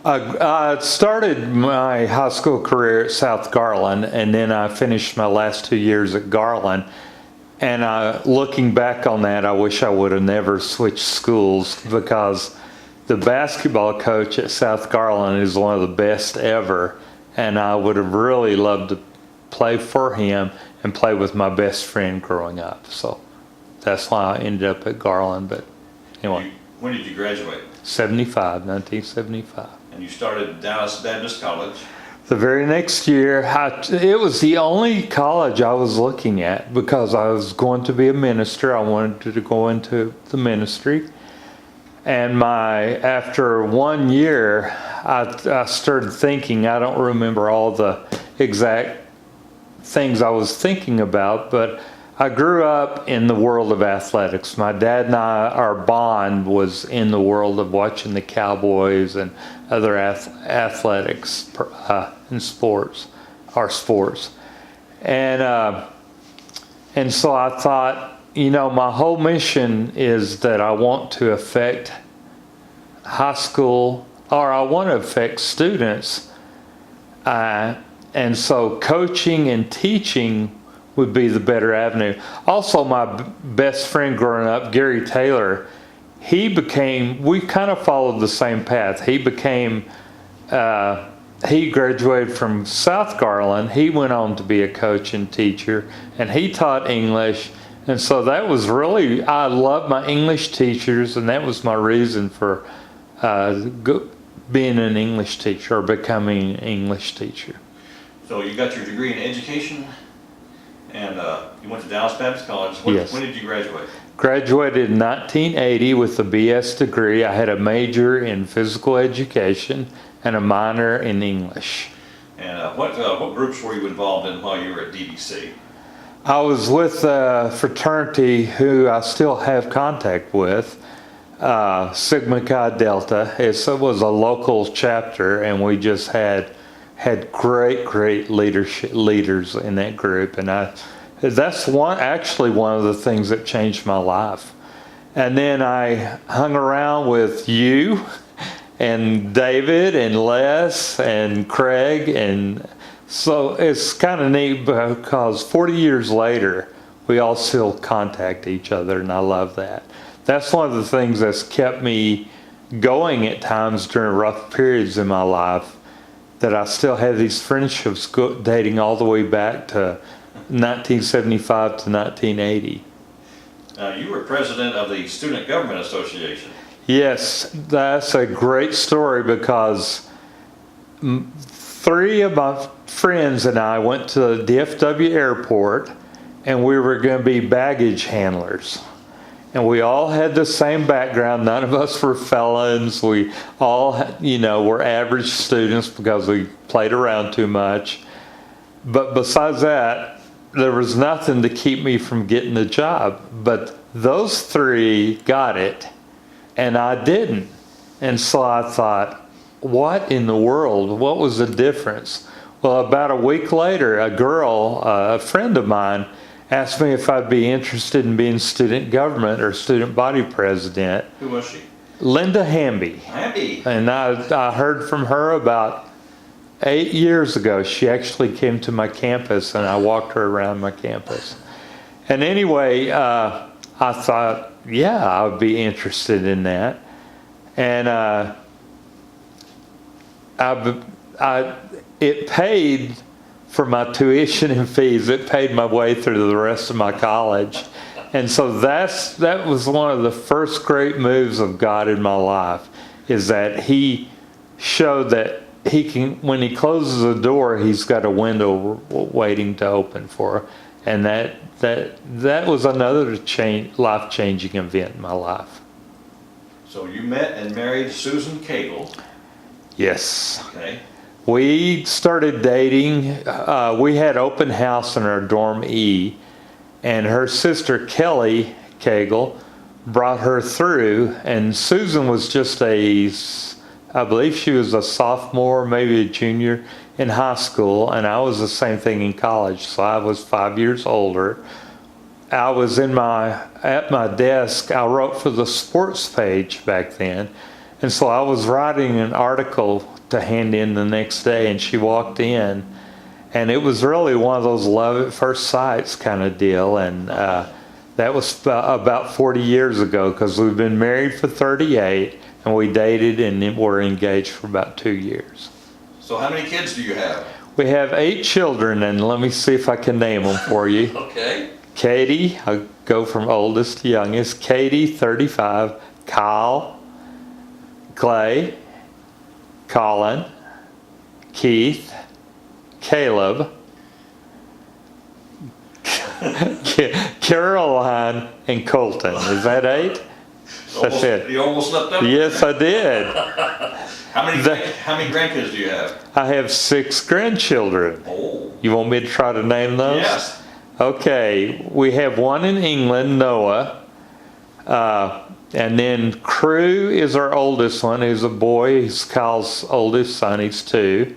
I started my high school career at South Garland, and then I finished my last 2 years at Garland. And looking back on that, I wish I would have never switched schools, because the basketball coach at South Garland is one of the best ever, and I would have really loved to play for him and play with my best friend growing up. So that's why I ended up at Garland. But anyway. When did you graduate? 1975. And you started Dallas Baptist College. The very next year, it was the only college I was looking at, because I was going to be a minister. I wanted to go into the ministry. And after 1 year, I started thinking, I don't remember all the exact things I was thinking about, but I grew up in the world of athletics. My dad and I, our bond was in the world of watching the Cowboys and other athletics and sports, our sports. And so I thought, my whole mission is that I want to affect high school, or I want to affect students. And so coaching and teaching would be the better avenue. Also, my best friend growing up, Gary Taylor, we kind of followed the same path. He graduated from South Garland. He went on to be a coach and teacher, and he taught English. And so that was really, I loved my English teachers, and that was my reason for being an English teacher, or becoming an English teacher. So you got your degree in education, and you went to Dallas Baptist College. Yes. When did you graduate? Graduated in 1980 with a BS degree. I had a major in physical education and a minor in English. And what groups were you involved in while you were at DBC? I was with a fraternity who I still have contact with, Sigma Chi Delta. It was a local chapter, and we just had great leaders in that group, and that's actually one of the things that changed my life. And then I hung around with you and David and Les and Craig, and so it's kind of neat, because 40 years later we all still contact each other, and I love that. That's one of the things that's kept me going at times during rough periods in my life, that I still have these friendships dating all the way back to 1975 to 1980. You were president of the Student Government Association. Yes, that's a great story, because 3 of my friends and I went to the DFW airport, and we were going to be baggage handlers. And we all had the same background. None of us were felons. We all, were average students because we played around too much. But besides that, there was nothing to keep me from getting the job. But those 3 got it, and I didn't. And so I thought, what in the world? What was the difference? Well, about a week later, a friend of mine, asked me if I'd be interested in being student government or student body president. Who was she? Linda Hamby. Hamby. And I heard from her about 8 years ago. She actually came to my campus, and I walked her around my campus. And anyway, I thought, yeah, I would be interested in that. And it paid for my tuition and fees. It paid my way through the rest of my college. And so that was one of the first great moves of God in my life, is that He showed that He can, when He closes a door, He's got a window waiting to open for her. And that was another life-changing event in my life. So you met and married Susan Cagle. Yes. Okay. We started dating. We had open house in our dorm E, and her sister Kelly Cagle brought her through. And Susan was just I believe she was a sophomore, maybe a junior in high school, and I was the same thing in college. So I was 5 years older. I was at my desk. I wrote for the sports page back then. And so I was writing an article to hand in the next day, and she walked in, and it was really one of those love at first sights kind of deal, and that was about 40 years ago, because we've been married for 38, and we dated and were engaged for about 2 years. So how many kids do you have? We have 8 children, and let me see if I can name them for you. Okay. Katie, I'll go from oldest to youngest. Katie, 35. Kyle, Clay, Colin, Keith, Caleb, Caroline, and Colton. Is that 8? That's it. You almost slept up. Yes, I did. How many grandkids do you have? I have 6 grandchildren. Oh. You want me to try to name those? Yes. Okay, we have one in England, Noah. And then Crew is our oldest one, who's a boy. He's Kyle's oldest son, he's 2.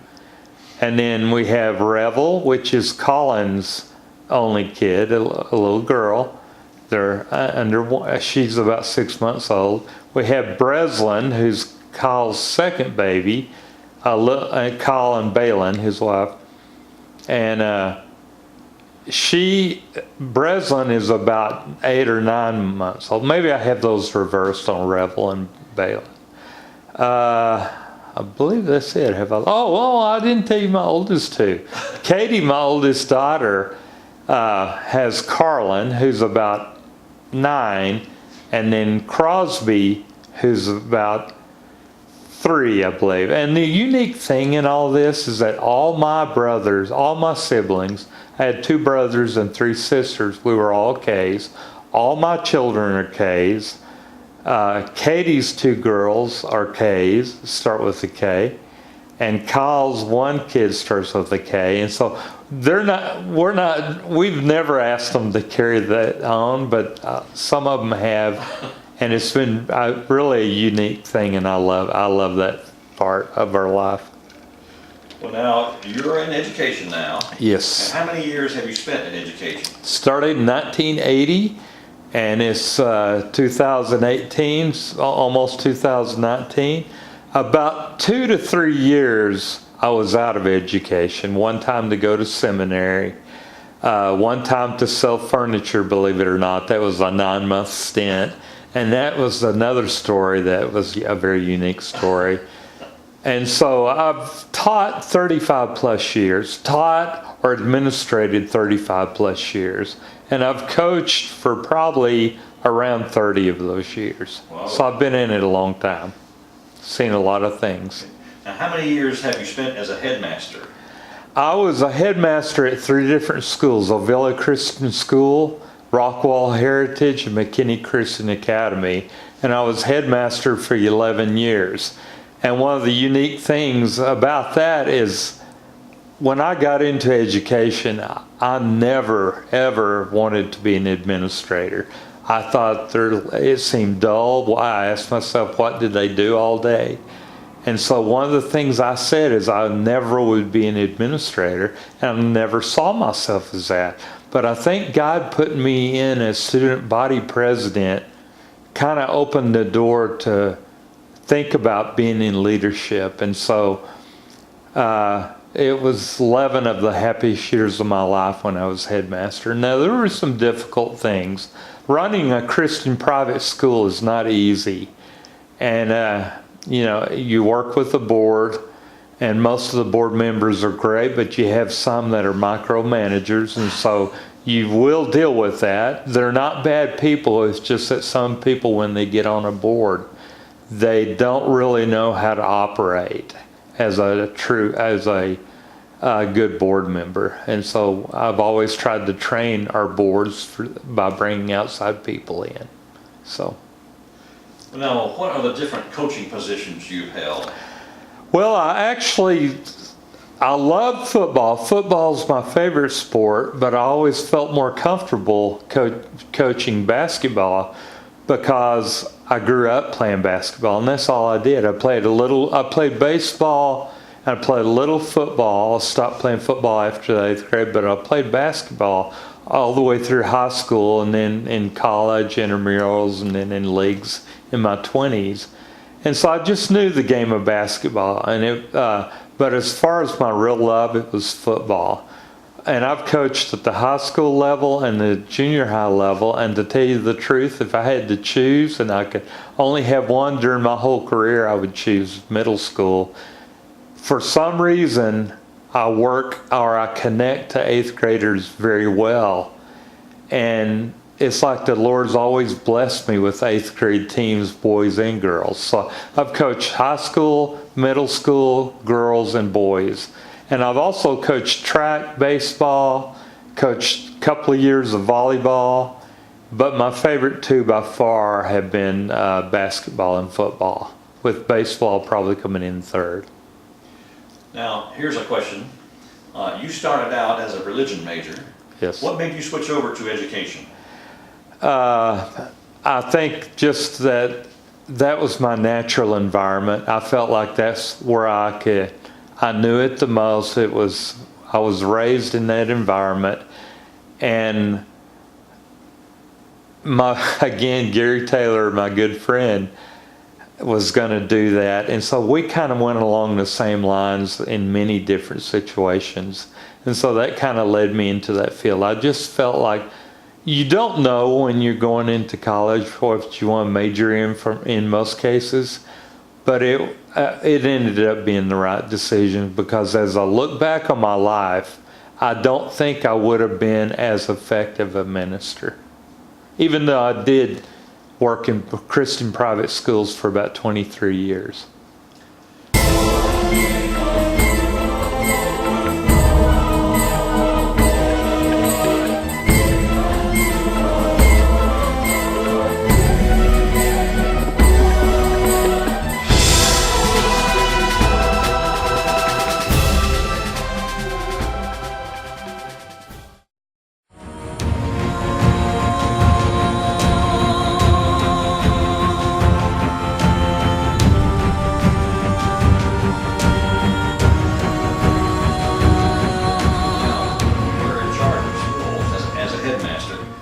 And then we have Revel, which is Colin's only kid, a little girl. They're she's about 6 months old. We have Breslin, who's Kyle's second baby, Colin Balin, his wife. And Breslin is about 8 or 9 months old. Maybe I have those reversed on Revel and Balin. I believe that's it. I didn't tell you my oldest 2. Katie, my oldest daughter, has Carlin, who's about 9, and then Crosby, who's about 3, I believe. And the unique thing in all this is that all my brothers, all my siblings, I had 2 brothers and 3 sisters. We were all K's. All my children are K's. Katie's 2 girls are K's, start with a K. And Kyle's 1 kid starts with a K. And so we've never asked them to carry that on, but some of them have. And it's been really a unique thing, and I love that part of our life. Well, now, you're in education now. Yes. And how many years have you spent in education? Started in 1980, and it's 2018, almost 2019. About 2 to 3 years I was out of education. One time to go to seminary. One time to sell furniture, believe it or not. That was a 9-month stint. And that was another story that was a very unique story. And so I've taught 35 plus years, taught or administrated 35 plus years, and I've coached for probably around 30 of those years. Wow. So I've been in it a long time, seen a lot of things. Now, how many years have you spent as a headmaster? I was a headmaster at 3 different schools: Ovilla Christian School, Rockwall Heritage, and McKinney Christian Academy, and I was headmaster for 11 years. And one of the unique things about that is when I got into education, I never, ever wanted to be an administrator. I thought it seemed dull. I asked myself, what did they do all day? And so one of the things I said is I never would be an administrator, and I never saw myself as that. But I think God putting me in as student body president kind of opened the door to think about being in leadership. And so it was 11 of the happiest years of my life when I was headmaster. Now, there were some difficult things. Running a Christian private school is not easy. And, you work with the board, and most of the board members are great, but you have some that are micromanagers, and so you will deal with that. They're not bad people. It's just that some people, when they get on a board, they don't really know how to operate as a good board member. And so I've always tried to train our boards by bringing outside people in. So. Now, what are the different coaching positions you've held? Well, I love football. Football's my favorite sport, but I always felt more comfortable coaching basketball because I grew up playing basketball, and that's all I did. I played baseball, and I played a little football. I stopped playing football after the 8th grade, but I played basketball all the way through high school, and then in college, intramurals, and then in leagues in my 20s. And so I just knew the game of basketball, but as far as my real love, it was football. And I've coached at the high school level and the junior high level, and to tell you the truth, if I had to choose and I could only have one during my whole career, I would choose middle school. For some reason, I connect to 8th graders very well. And it's like the Lord's always blessed me with 8th grade teams, boys and girls. So I've coached high school, middle school, girls and boys. And I've also coached track, baseball, coached a couple of years of volleyball. But my favorite two by far have been basketball and football, with baseball probably coming in third. Now, here's a question. You started out as a religion major. Yes. What made you switch over to education? I think just that was my natural environment. I felt like that's where I knew it the most. I was raised in that environment. And Gary Taylor, my good friend, was going to do that. And so we kind of went along the same lines in many different situations. And so that kind of led me into that field. I just felt like you don't know when you're going into college what you want to major in most cases. But it ended up being the right decision, because as I look back on my life, I don't think I would have been as effective a minister. Even though I did work in Christian private schools for about 23 years.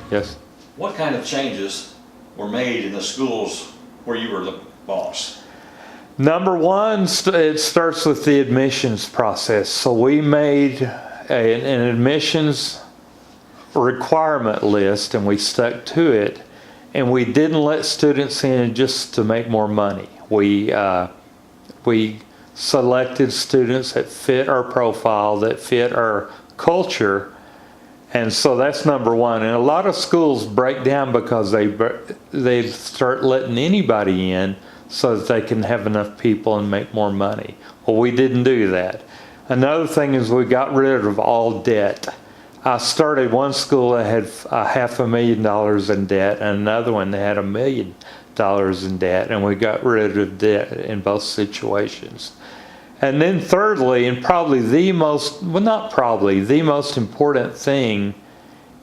Yes. What kind of changes were made in the schools where you were the boss? Number one, it starts with the admissions process. So we made an admissions requirement list, and we stuck to it. And we didn't let students in just to make more money. We selected students that fit our profile, that fit our culture. And so that's number one. And a lot of schools break down because they start letting anybody in so that they can have enough people and make more money. Well, we didn't do that. Another thing is we got rid of all debt. I started one school that had $500,000 in debt, and another one that had $1 million in debt, and we got rid of debt in both situations. And then thirdly, and probably the most important thing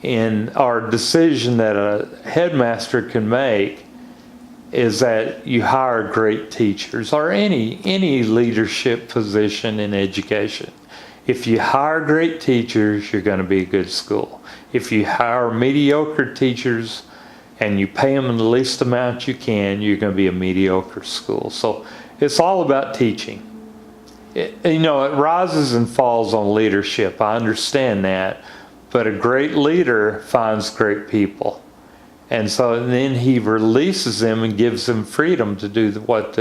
in our decision that a headmaster can make is that you hire great teachers, or any leadership position in education. If you hire great teachers, you're going to be a good school. If you hire mediocre teachers and you pay them the least amount you can, you're going to be a mediocre school. So it's all about teaching. It rises and falls on leadership. I understand that. But a great leader finds great people. And so then he releases them and gives them freedom to do what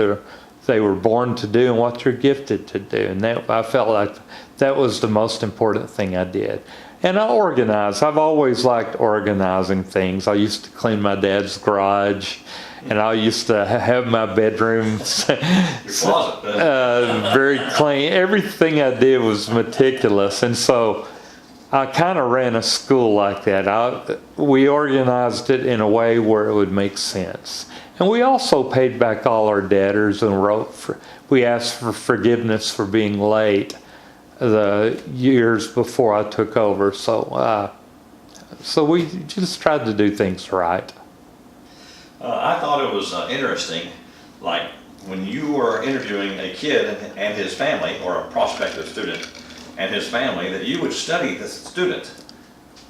they were born to do and what they're gifted to do. And I felt like that was the most important thing I did. And I organized. I've always liked organizing things. I used to clean my dad's garage. And I used to have my bedroom very clean. Everything I did was meticulous. And so I kind of ran a school like that. We organized it in a way where it would make sense. And we also paid back all our debtors and we asked for forgiveness for being late the years before I took over. So we just tried to do things right. I thought it was interesting, like when you were interviewing a kid and his family, or a prospective student and his family, that you would study the student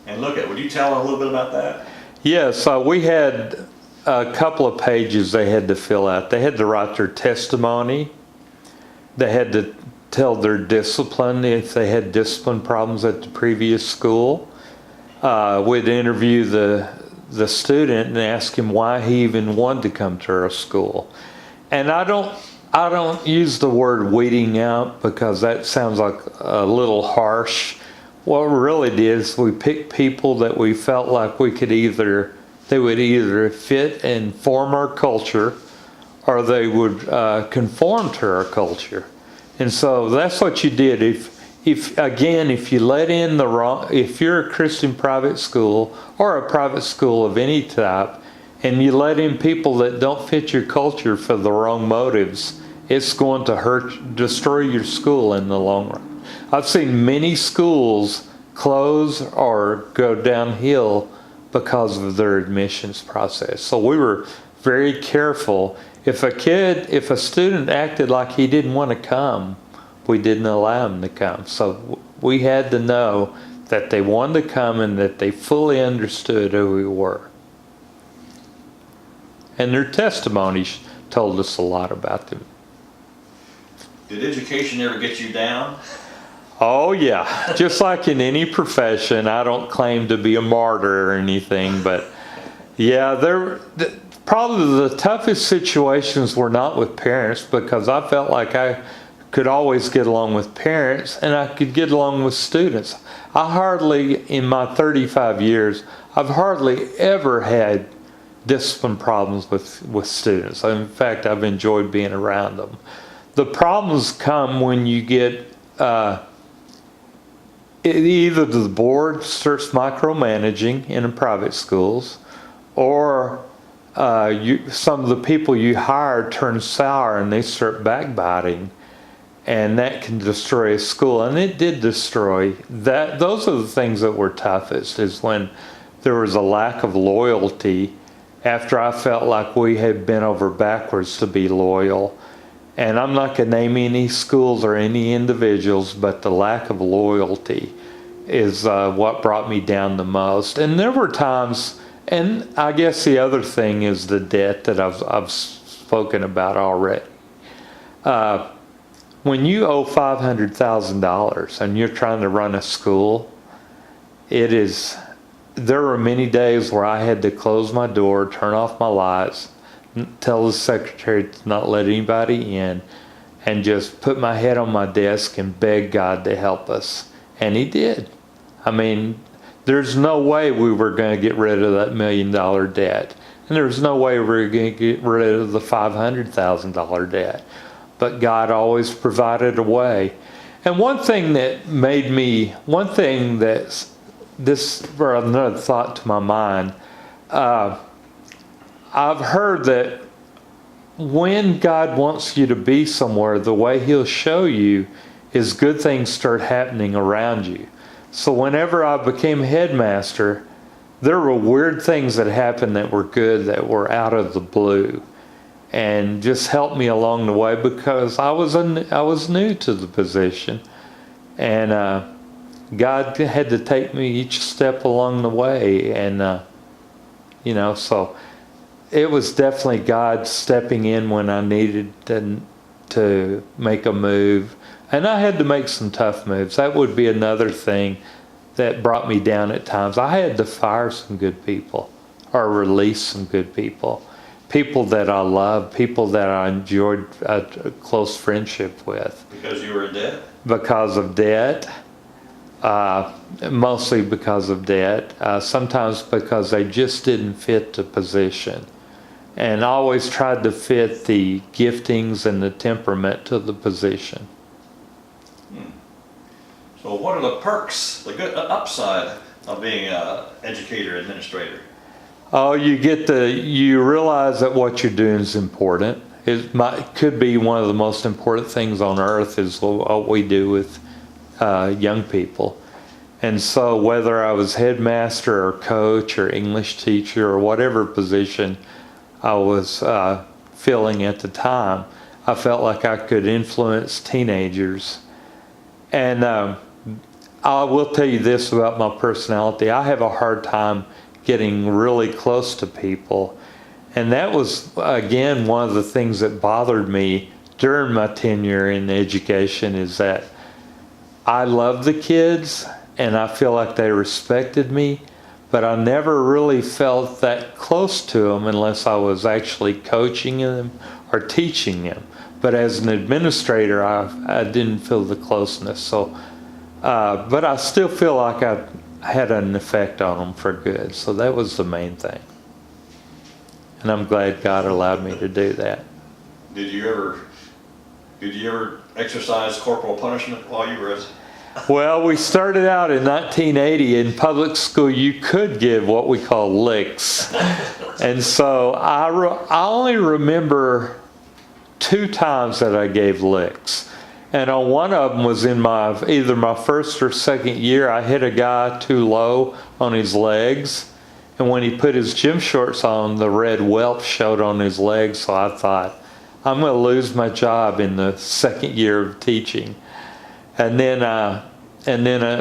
and look at. Would you tell a little bit about that? Yes, we had a couple of pages they had to fill out. They had to write their testimony. They had to tell their discipline, if they had discipline problems at the previous school. We'd interview the student and ask him why he even wanted to come to our school. And I don't use the word weeding out because that sounds like a little harsh. What we really did is we picked people that we felt like they would either fit and form our culture, or they would conform to our culture. And so that's what you did. If you let in if you're a Christian private school or a private school of any type, and you let in people that don't fit your culture for the wrong motives, it's going to destroy your school in the long run. I've seen many schools close or go downhill because of their admissions process. So we were very careful. If a student acted like he didn't want to come, we didn't allow him to come. So we had to know that they wanted to come and that they fully understood who we were. And their testimonies told us a lot about them. Did education ever get you down? Oh yeah, just like in any profession. I don't claim to be a martyr or anything, but yeah, probably the toughest situations were not with parents, because I felt like I could always get along with parents and I could get along with students. In my 35 years, I've hardly ever had discipline problems with students. In fact, I've enjoyed being around them. The problems come when you get either the board starts micromanaging in private schools, or some of the people you hire turn sour and they start backbiting, and that can destroy a school. And it did destroy that. Those are the things that were toughest, is when there was a lack of loyalty after I felt like we had bent over backwards to be loyal. And I'm not going to name any schools or any individuals, but the lack of loyalty is what brought me down the most. And there were times, and I guess the other thing is the debt that I've spoken about already. When you owe $500,000 and you're trying to run a school, there were many days where I had to close my door, turn off my lights, tell the secretary to not let anybody in, and just put my head on my desk and beg God to help us. And he did. I mean, there's no way we were going to get rid of that $1 million debt. And there's no way we were going to get rid of the $500,000 debt. But God always provided a way. And one thing that brought another thought to my mind, I've heard that when God wants you to be somewhere, the way he'll show you is good things start happening around you. So whenever I became headmaster, there were weird things that happened that were good, that were out of the blue, and just helped me along the way, because I was new to the position, and God had to take me each step along the way, and so it was definitely God stepping in when I needed to make a move. And I had to make some tough moves. That would be another thing that brought me down at times. I had to fire some good people, or release some good people. People that I loved, people that I enjoyed a close friendship with. Because you were in debt? Because of debt. Mostly because of debt. Sometimes because they just didn't fit the position. And I always tried to fit the giftings and the temperament to the position. So what are the perks, the good upside of being an educator, administrator? Oh, you realize that what you're doing is important. It could be one of the most important things on earth is what we do with young people. And so whether I was headmaster or coach or English teacher or whatever position I was filling at the time, I felt like I could influence teenagers. And I will tell you this about my personality. I have a hard time getting really close to people. And that was, again, one of the things that bothered me during my tenure in education, is that I loved the kids and I feel like they respected me, but I never really felt that close to them unless I was actually coaching them or teaching them. But as an administrator, I didn't feel the closeness. So, but I still feel like I had an effect on them for good. So that was the main thing. And I'm glad God allowed me to do that. Did you ever exercise corporal punishment while you were at? Well, we started out in 1980. In public school, you could give what we call licks. And so I only remember 2 times that I gave licks. And on one of them was in either my first or second year. I hit a guy too low on his legs. And when he put his gym shorts on, the red welt showed on his legs. So I thought, I'm going to lose my job in the second year of teaching. And then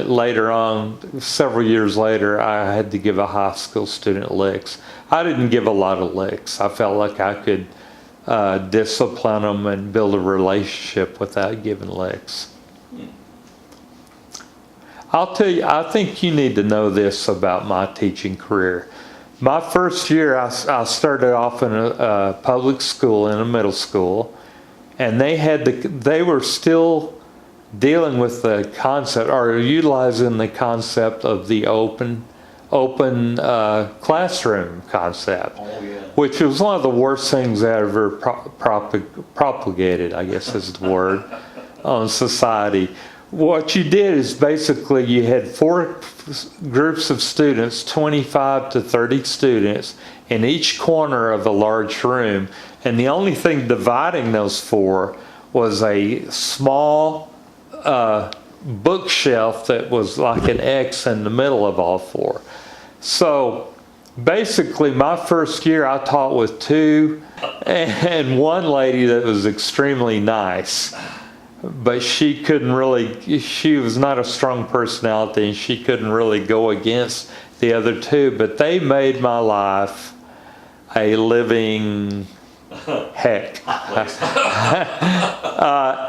later on, several years later, I had to give a high school student licks. I didn't give a lot of licks. I felt like I could discipline them and build a relationship without giving licks. I'll tell you, I think you need to know this about my teaching career. My first year, I started off in a public school, in a middle school, and they were still dealing with the concept, or utilizing the concept of the open classroom concept, which was one of the worst things that ever propagated, I guess is the word, on society. What you did is basically you had 4 groups of students, 25 to 30 students, in each corner of a large room, and the only thing dividing those 4 was a small bookshelf that was like an X in the middle of all 4. So basically my first year I taught with 2 and one lady that was extremely nice, but she was not a strong personality and she couldn't really go against the other 2, but they made my life a living heck.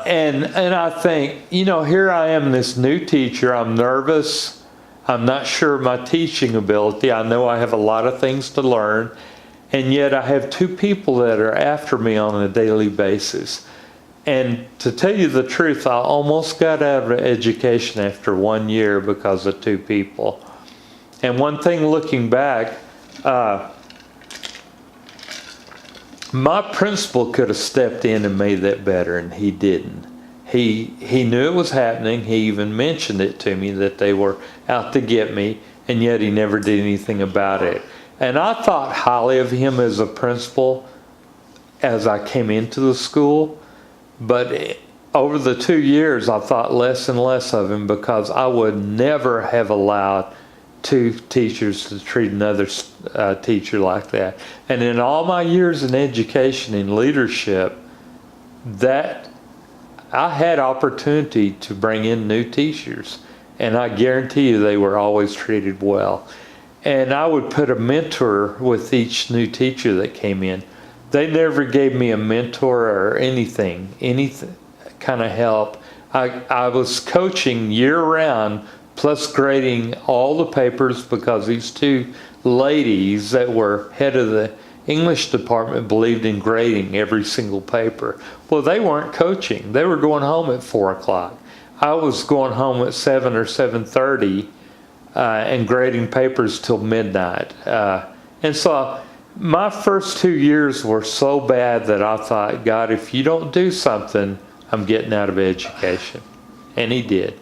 And I think, here I am, this new teacher. I'm nervous. I'm not sure of my teaching ability. I know I have a lot of things to learn. And yet I have 2 people that are after me on a daily basis. And to tell you the truth, I almost got out of education after 1 year because of 2 people. And one thing looking back, my principal could have stepped in and made that better, and he didn't. He knew it was happening. He even mentioned it to me that they were out to get me, and yet he never did anything about it. And I thought highly of him as a principal as I came into the school, but over the 2 years I thought less and less of him, because I would never have allowed 2 teachers to treat another teacher like that. And in all my years in education and leadership, that I had opportunity to bring in new teachers, and I guarantee you they were always treated well. And I would put a mentor with each new teacher that came in. They never gave me a mentor or anything kind of help. I was coaching year-round, plus grading all the papers, because these 2 ladies that were head of the English department believed in grading every single paper. Well, they weren't coaching. They were going home at 4 o'clock. I was going home at 7 or 7:30 and grading papers till midnight. And so my first 2 years were so bad that I thought, God, if you don't do something, I'm getting out of education. And he did.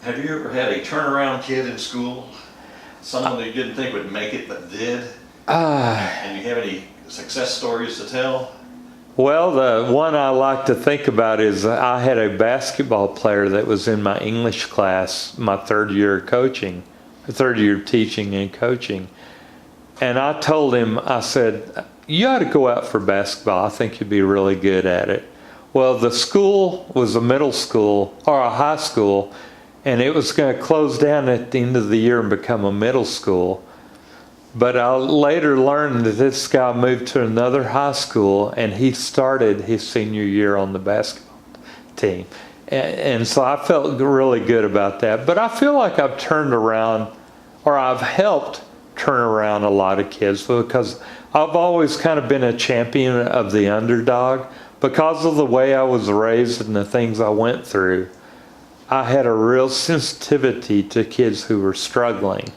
Have you ever had a turnaround kid in school? Someone that you didn't think would make it but did? And you have any success stories to tell? Well, the one I like to think about is I had a basketball player that was in my English class my 3rd year teaching and coaching. And I told him, I said, you ought to go out for basketball. I think you'd be really good at it. Well, the school was a middle school or a high school, and it was going to close down at the end of the year and become a middle school. But I later learned that this guy moved to another high school, and he started his senior year on the basketball team. And so I felt really good about that. But I feel like I've turned around, or I've helped turn around a lot of kids, because I've always kind of been a champion of the underdog. Because of the way I was raised and the things I went through, I had a real sensitivity to kids who were struggling.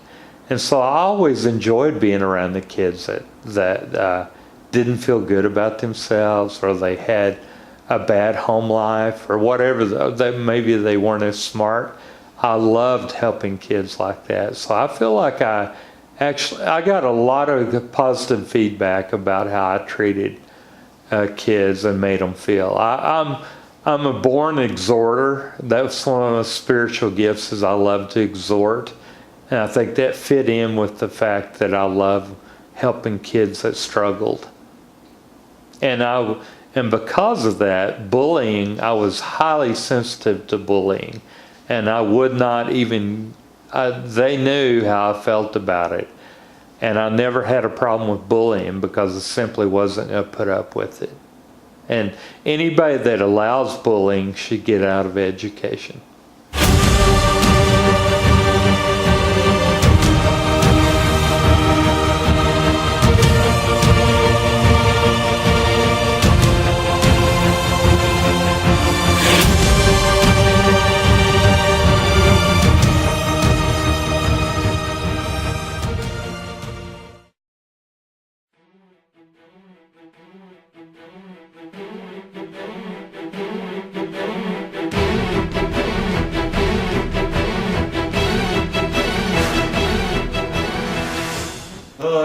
And so I always enjoyed being around the kids that didn't feel good about themselves, or they had a bad home life, or whatever, that maybe they weren't as smart. I loved helping kids like that. So I feel like I got a lot of positive feedback about how I treated kids and made them feel. I'm a born exhorter. That's one of my spiritual gifts, is I love to exhort. And I think that fit in with the fact that I love helping kids that struggled. And because of that, bullying, I was highly sensitive to bullying. And I would not even, they knew how I felt about it. And I never had a problem with bullying, because I simply wasn't going to put up with it. And anybody that allows bullying should get out of education.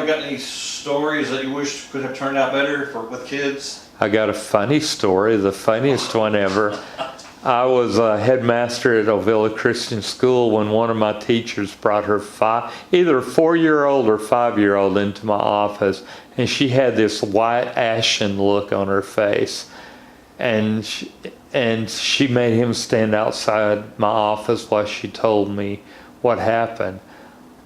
Got any stories that you wish could have turned out better with kids? I got a funny story, the funniest one ever. I was a headmaster at Ovilla Christian School when one of my teachers brought her either 4-year-old or 5-year-old into my office, and she had this white ashen look on her face. And she made him stand outside my office while she told me what happened.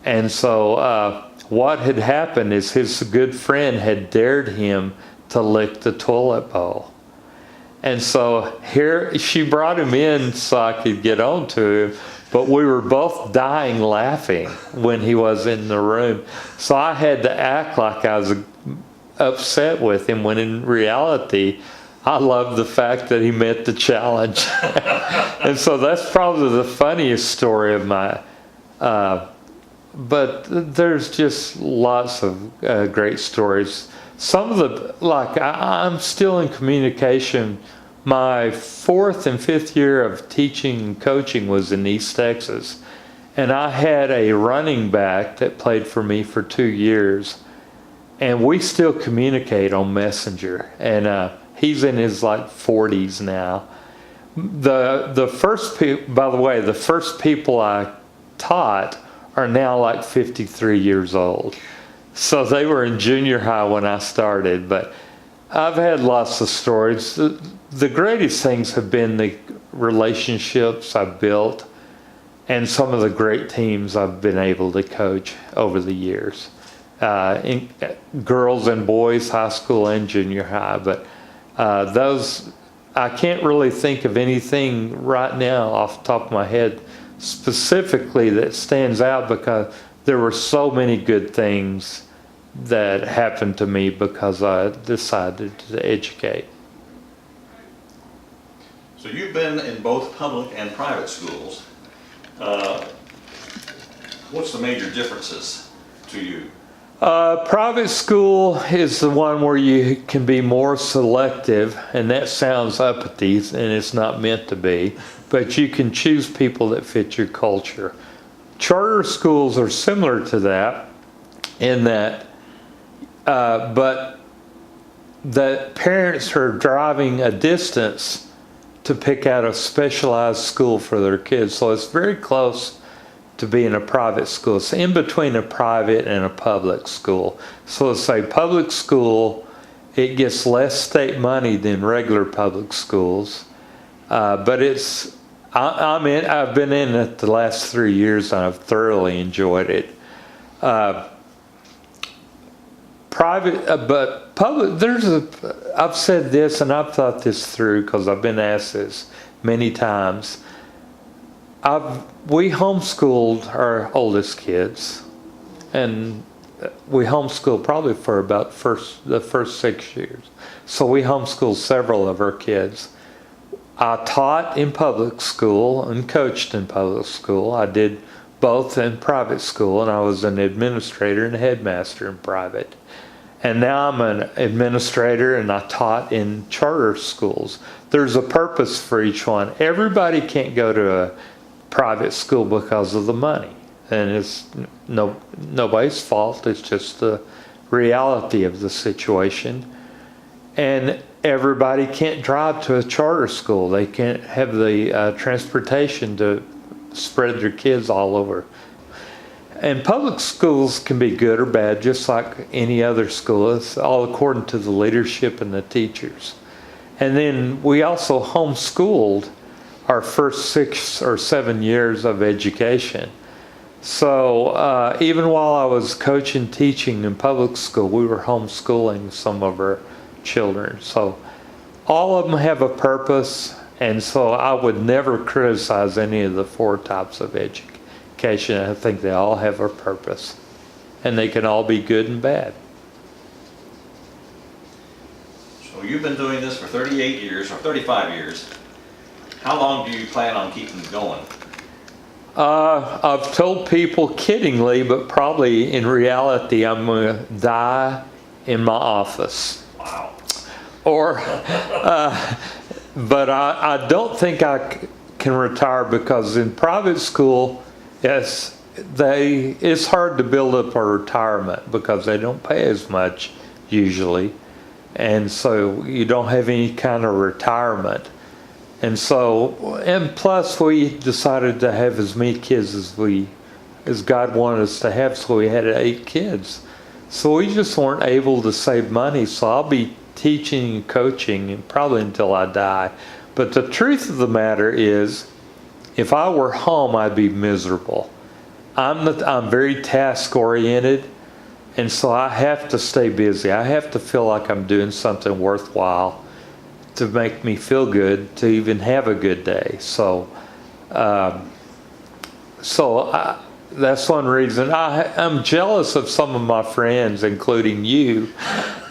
And so what had happened is his good friend had dared him to lick the toilet bowl. And so here, she brought him in so I could get on to him, but we were both dying laughing when he was in the room. So I had to act like I was upset with him, when in reality, I loved the fact that he met the challenge. And so that's probably the funniest story of my, but there's just lots of great stories. Some of the, I'm still in communication. My 4th and 5th year of teaching and coaching was in East Texas. And I had a running back that played for me for 2 years. And we still communicate on Messenger. And he's in his 40s now. The first people, by the way, the first people I taught are now 53 years old. So they were in junior high when I started, but I've had lots of stories. The greatest things have been the relationships I've built and some of the great teams I've been able to coach over the years. In girls and boys, high school and junior high, but those, I can't really think of anything right now off the top of my head specifically that stands out, because there were so many good things that happened to me because I decided to educate. So you've been in both public and private schools. What's the major differences to you? Private school is the one where you can be more selective, and that sounds uppity, and it's not meant to be, but you can choose people that fit your culture. Charter schools are similar to that in that, but the parents are driving a distance to pick out a specialized school for their kids, so it's very close to being a private school. It's in between a private and a public school. So let's say public school, it gets less state money than regular public schools, but it's, I've been in it the last 3 years and I've thoroughly enjoyed it. private, but public, I've said this and I've thought this through because I've been asked this many times. We homeschooled our oldest kids, and we homeschooled probably for about the first 6 years. So we homeschooled several of our kids. I taught in public school and coached in public school. I did both in private school, and I was an administrator and headmaster in private. And now I'm an administrator, and I taught in charter schools. There's a purpose for each one. Everybody can't go to a private school because of the money, and it's nobody's fault. It's just the reality of the situation. And everybody can't drive to a charter school. They can't have the transportation to spread their kids all over. And public schools can be good or bad, just like any other school. It's all according to the leadership and the teachers. And then we also homeschooled our first 6 or 7 years of education. So even while I was coaching, teaching in public school, we were homeschooling some of our children. So all of them have a purpose, and so I would never criticize any of the 4 types of education. I think they all have a purpose, and they can all be good and bad. So you've been doing this for 38 years or 35 years. How long do you plan on keeping going? I've told people kiddingly, but probably in reality, I'm going to die in my office. Wow. Or, but I don't think I can retire, because in private school, yes, it's hard to build up a retirement because they don't pay as much usually, and so you don't have any kind of retirement. And so, and plus we decided to have as many kids as God wanted us to have, so we had 8 kids. So we just weren't able to save money, so I'll be teaching and coaching probably until I die. But the truth of the matter is, if I were home, I'd be miserable. I'm very task oriented, and so I have to stay busy. I have to feel like I'm doing something worthwhile to make me feel good, to even have a good day. So that's one reason. I'm jealous of some of my friends, including you,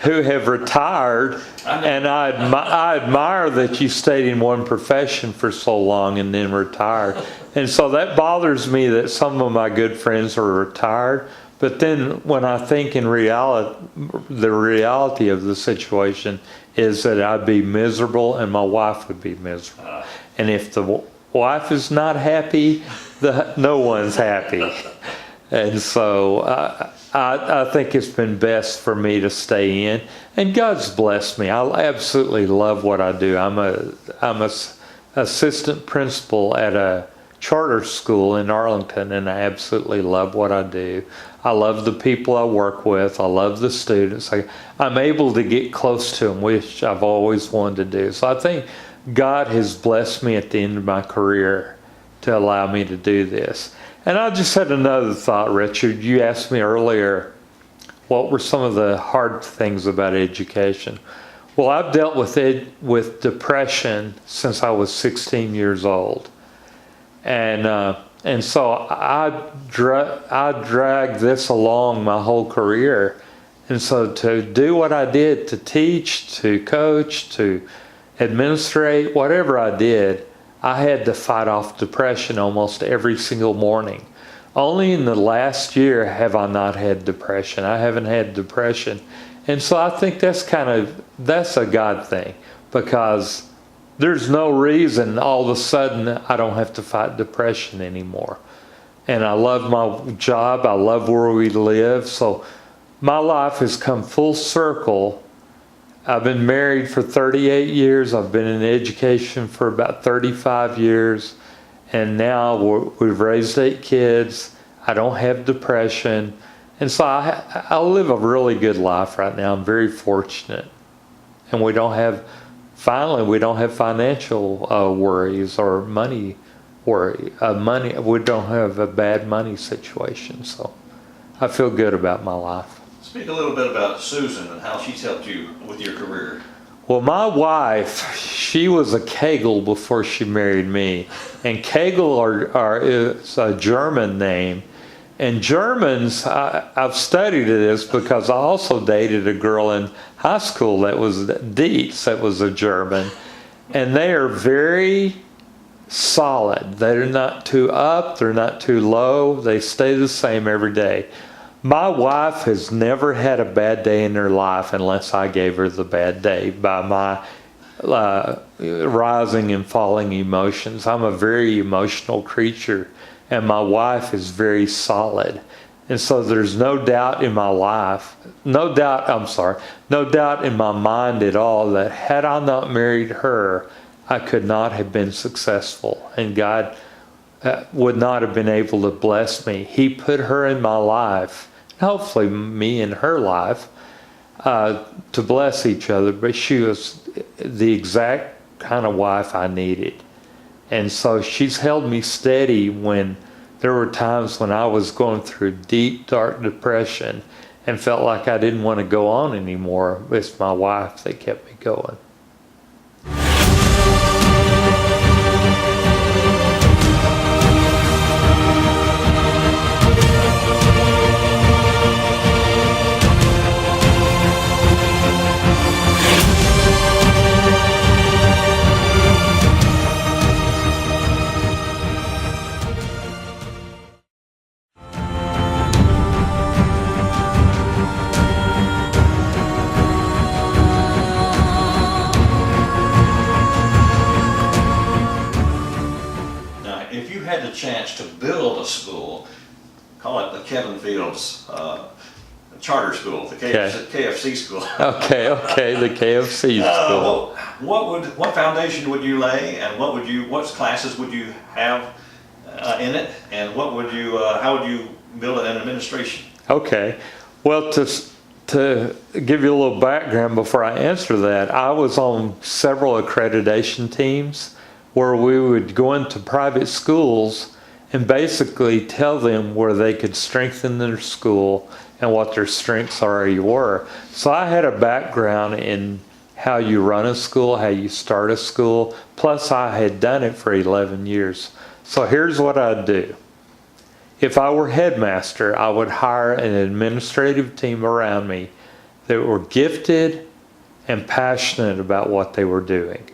who have retired, and I admire that you stayed in one profession for so long and then retired. And so that bothers me that some of my good friends are retired. But then when I think in reality, the reality of the situation is that I'd be miserable and my wife would be miserable. And if the wife is not happy, no one's happy. And so I think it's been best for me to stay in. And God's blessed me. I absolutely love what I do. I'm a assistant principal at a charter school in Arlington, and I absolutely love what I do. I love the people I work with. I love the students. I'm able to get close to them, which I've always wanted to do. So I think God has blessed me at the end of my career to allow me to do this. And I just had another thought, Richard. You asked me earlier, what were some of the hard things about education? Well, I've dealt with depression since I was 16 years old. And so I dragged this along my whole career. And so to do what I did, to teach, to coach, to administrate, whatever I did, I had to fight off depression almost every single morning. Only in the last year have I not had depression. I haven't had depression. And so I think that's a God thing, because there's no reason all of a sudden I don't have to fight depression anymore. And I love my job. I love where we live. So my life has come full circle. I've been married for 38 years. I've been in education for about 35 years. And now we've raised 8 kids. I don't have depression. And so I live a really good life right now. I'm very fortunate. And we don't have financial worries or money worry. We don't have a bad money situation. So I feel good about my life. Speak a little bit about Susan and how she's helped you with your career. Well, my wife, she was a Kegel before she married me. And Kegel is a German name. And Germans, I've studied this because I also dated a girl in high school that was Dietz, that was a German. And they are very solid. They're not too up, they're not too low. They stay the same every day. My wife has never had a bad day in her life unless I gave her the bad day by my rising and falling emotions. I'm a very emotional creature, and my wife is very solid. And so there's no doubt in my life, no doubt in my mind at all that had I not married her, I could not have been successful. And God would not have been able to bless me. He put her in my life, hopefully me in her life, to bless each other. But she was the exact kind of wife I needed. And so she's held me steady when there were times when I was going through deep, dark depression and felt like I didn't want to go on anymore. It's my wife that kept me going. If you had the chance to build a school, call it the Kevin Fields charter school, the KFC school. Okay, the KFC school. What foundation would you lay, and what classes would you have in it, and how would you build an administration? Okay, well, to give you a little background before I answer that, I was on several accreditation teams where we would go into private schools and basically tell them where they could strengthen their school and what their strengths already were. So I had a background in how you run a school, how you start a school, plus I had done it for 11 years. So here's what I'd do. If I were headmaster, I would hire an administrative team around me that were gifted and passionate about what they were doing.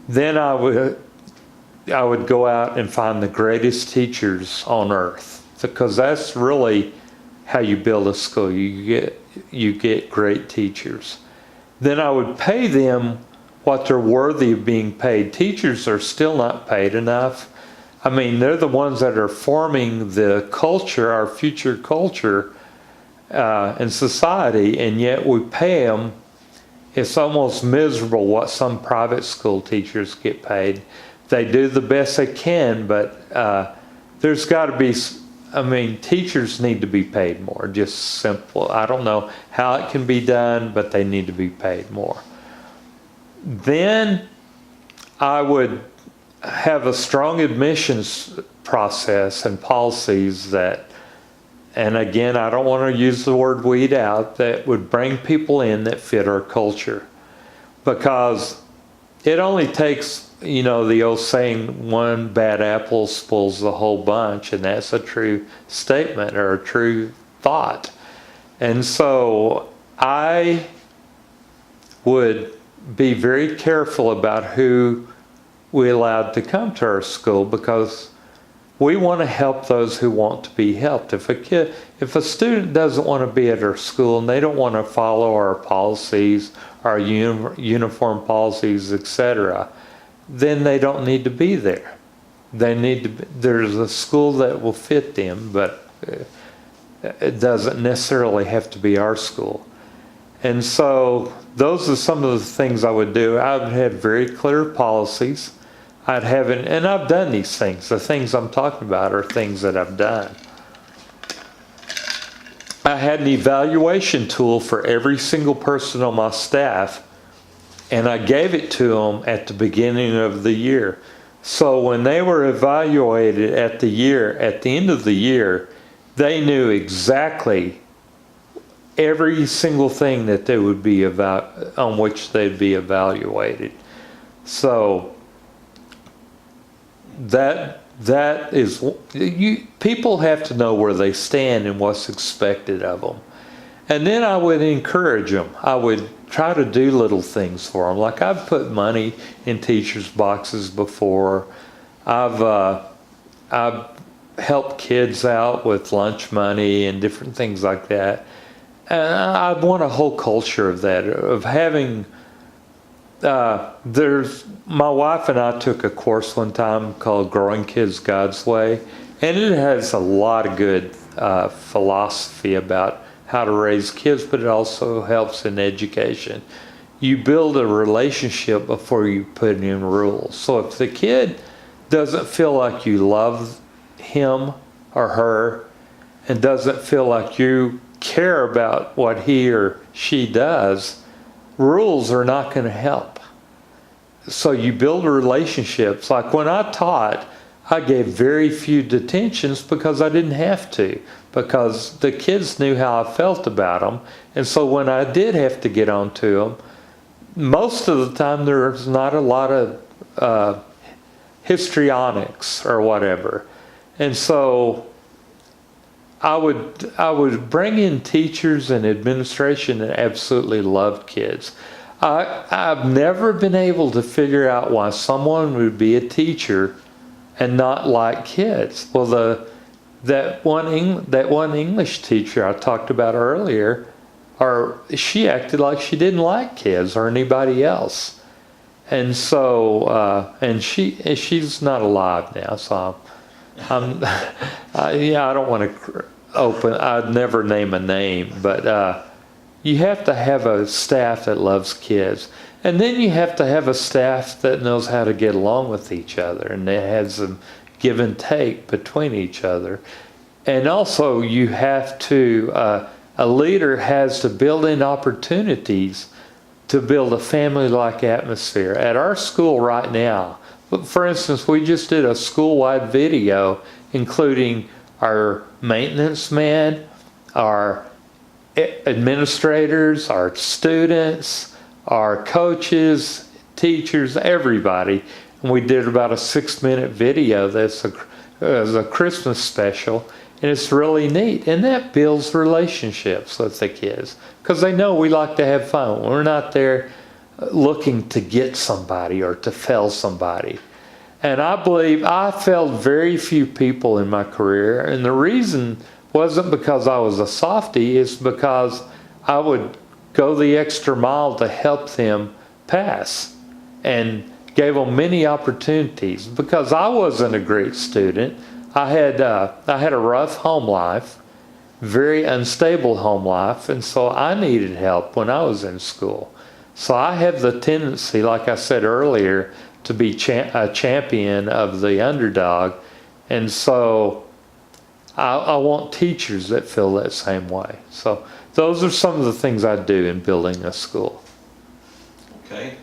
Then I would go out and find the greatest teachers on earth, because that's really how you build a school. You get great teachers. Then I would pay them what they're worthy of being paid. Teachers are still not paid enough. I mean, they're the ones that are forming the culture, our future culture in society, and yet we pay them. It's almost miserable what some private school teachers get paid. They do the best they can, but there's got to be, teachers need to be paid more, just simple. I don't know how it can be done, but they need to be paid more. Then I would have a strong admissions process and policies that, and again, I don't want to use the word weed out, that would bring people in that fit our culture. Because it only takes, the old saying, one bad apple spoils the whole bunch, and that's a true statement or a true thought. And so I would be very careful about who we allowed to come to our school, because we want to help those who want to be helped. If a student doesn't want to be at our school and they don't want to follow our policies, our uniform policies, etc., then they don't need to be there. There's a school that will fit them, but it doesn't necessarily have to be our school. And so those are some of the things I would do. I would have very clear policies. And I've done these things. The things I'm talking about are things that I've done. I had an evaluation tool for every single person on my staff, and I gave it to them at the beginning of the year. So when they were evaluated at the end of the year, they knew exactly every single thing that they would be on which they'd be evaluated. So that is, people have to know where they stand and what's expected of them. And then I would encourage them. I would try to do little things for them. Like I've put money in teachers' boxes before. I've helped kids out with lunch money and different things like that. And I want a whole culture of that, of having, my wife and I took a course one time called Growing Kids God's Way, and it has a lot of good philosophy about how to raise kids, but it also helps in education. You build a relationship before you put in rules. So if the kid doesn't feel like you love him or her and doesn't feel like you care about what he or she does, rules are not going to help. So you build relationships. Like when I taught, I gave very few detentions because I didn't have to, because the kids knew how I felt about them. And so when I did have to get on to them, most of the time there's not a lot of histrionics or whatever. And so I would bring in teachers and administration that absolutely loved kids. I've never been able to figure out why someone would be a teacher and not like kids. Well, that one English teacher I talked about earlier, she acted like she didn't like kids or anybody else, and so and she's not alive now. So I don't want to I'd never name a name, but you have to have a staff that loves kids. And then you have to have a staff that knows how to get along with each other and that has some give and take between each other. And also you have to, a leader has to build in opportunities to build a family-like atmosphere. At our school right now, for instance, we just did a school-wide video including our maintenance man, our administrators, our students, our coaches, teachers, everybody. And we did about a 6-minute video that's a Christmas special, and it's really neat. And that builds relationships with the kids because they know we like to have fun. We're not there looking to get somebody or to fail somebody. And I believe I failed very few people in my career, and the reason wasn't because I was a softie, it's because I would go the extra mile to help them pass and gave them many opportunities. Because I wasn't a great student, I had a rough home life, very unstable home life, and so I needed help when I was in school. So I have the tendency, like I said earlier, to be a champion of the underdog, and so I want teachers that feel that same way. So those are some of the things I do in building a school. Okay.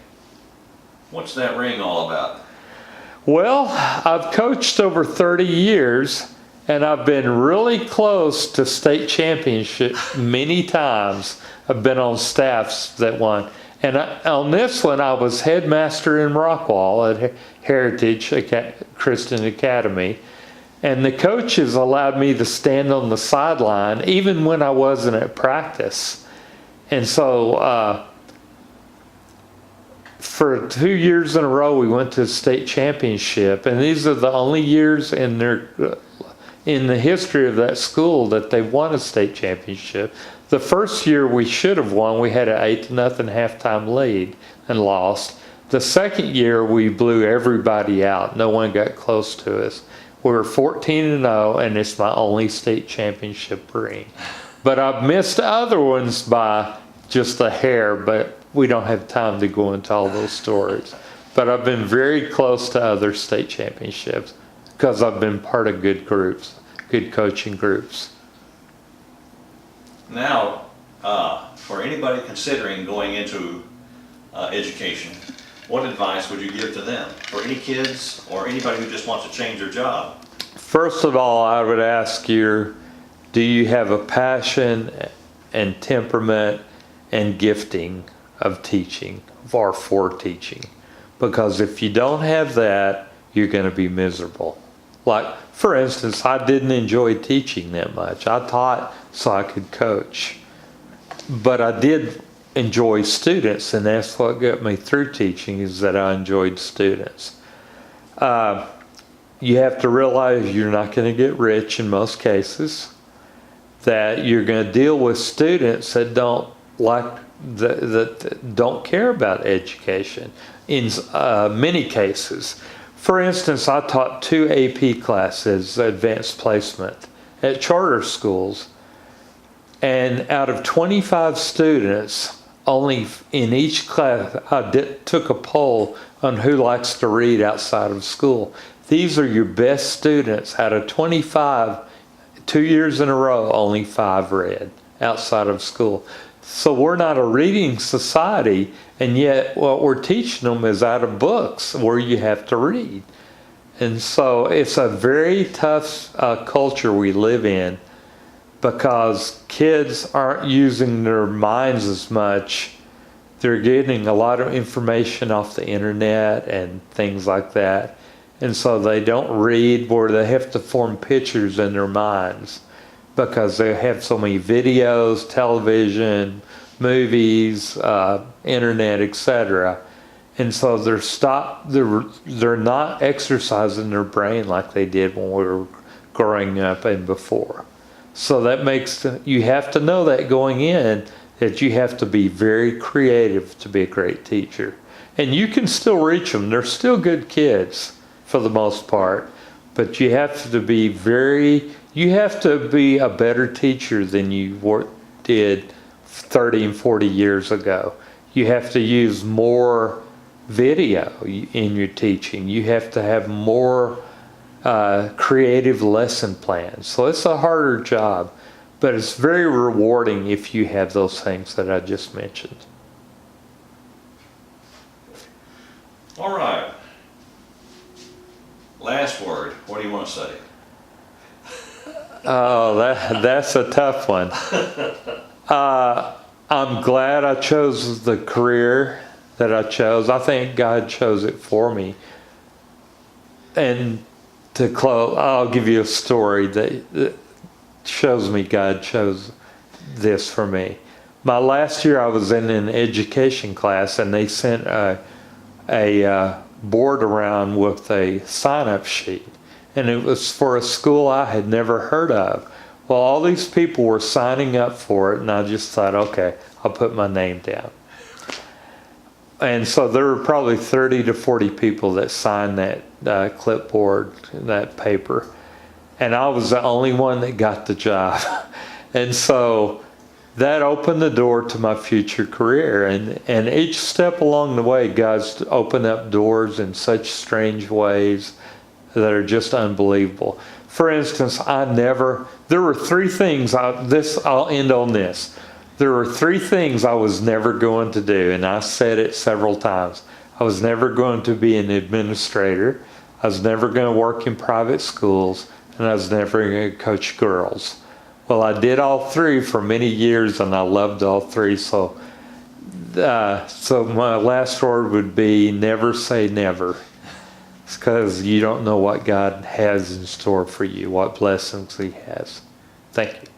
What's that ring all about? Well, I've coached over 30 years, and I've been really close to state championship many times. I've been on staffs that won. And on this one, I was headmaster in Rockwall at Heritage Christian Academy. And the coaches allowed me to stand on the sideline even when I wasn't at practice. And so for 2 years in a row, we went to the state championship. And these are the only years in the history of that school that they've won a state championship. The first year we should have won, we had an 8-0 halftime lead and lost. The second year we blew everybody out. No one got close to us. We were 14-0, and it's my only state championship ring. But I've missed other ones by just a hair, but we don't have time to go into all those stories. But I've been very close to other state championships because I've been part of good groups, good coaching groups. Now, for anybody considering going into education, what advice would you give to them? For any kids or anybody who just wants to change their job? First of all, I would ask you, do you have a passion and temperament and gifting of teaching, or for teaching. Because if you don't have that, you're going to be miserable. Like, for instance, I didn't enjoy teaching that much. I taught so I could coach. But I did enjoy students, and that's what got me through teaching, is that I enjoyed students. You have to realize you're not going to get rich in most cases, that you're going to deal with students that don't that don't care about education in many cases. For instance, I taught 2 AP classes, advanced placement, at charter schools, and out of 25 students, only in each class, I took a poll on who likes to read outside of school. These are your best students. Out of 25, 2 years in a row, only 5 read outside of school. So we're not a reading society, and yet what we're teaching them is out of books where you have to read. And so it's a very tough culture we live in, because kids aren't using their minds as much. They're getting a lot of information off the internet and things like that. And so they don't read, where they have to form pictures in their minds, because they have so many videos, television, movies, internet, etc. And so they're not exercising their brain like they did when we were growing up and before. So that makes, you have to know that going in, that you have to be very creative to be a great teacher. And you can still reach them. They're still good kids for the most part, but you have to be a better teacher than you did 30 and 40 years ago. You have to use more video in your teaching. You have to have more creative lesson plans. So it's a harder job, but it's very rewarding if you have those things that I just mentioned. All right. Last word. What do you want to say? Oh, that's a tough one. I'm glad I chose the career that I chose. I think God chose it for me. And to close, I'll give you a story that shows me God chose this for me. My last year I was in an education class, and they sent a board around with a sign-up sheet. And it was for a school I had never heard of. Well, all these people were signing up for it, and I just thought, okay, I'll put my name down. And so there were probably 30 to 40 people that signed that clipboard, that paper. And I was the only one that got the job. And so that opened the door to my future career. And each step along the way, God's opened up doors in such strange ways that are just unbelievable. For instance, there were 3 things, I'll end on this. There were 3 things I was never going to do, and I said it several times. I was never going to be an administrator. I was never going to work in private schools, and I was never going to coach girls. Well, I did all 3 for many years, and I loved all 3. So my last word would be never say never. It's because you don't know what God has in store for you, what blessings He has. Thank you.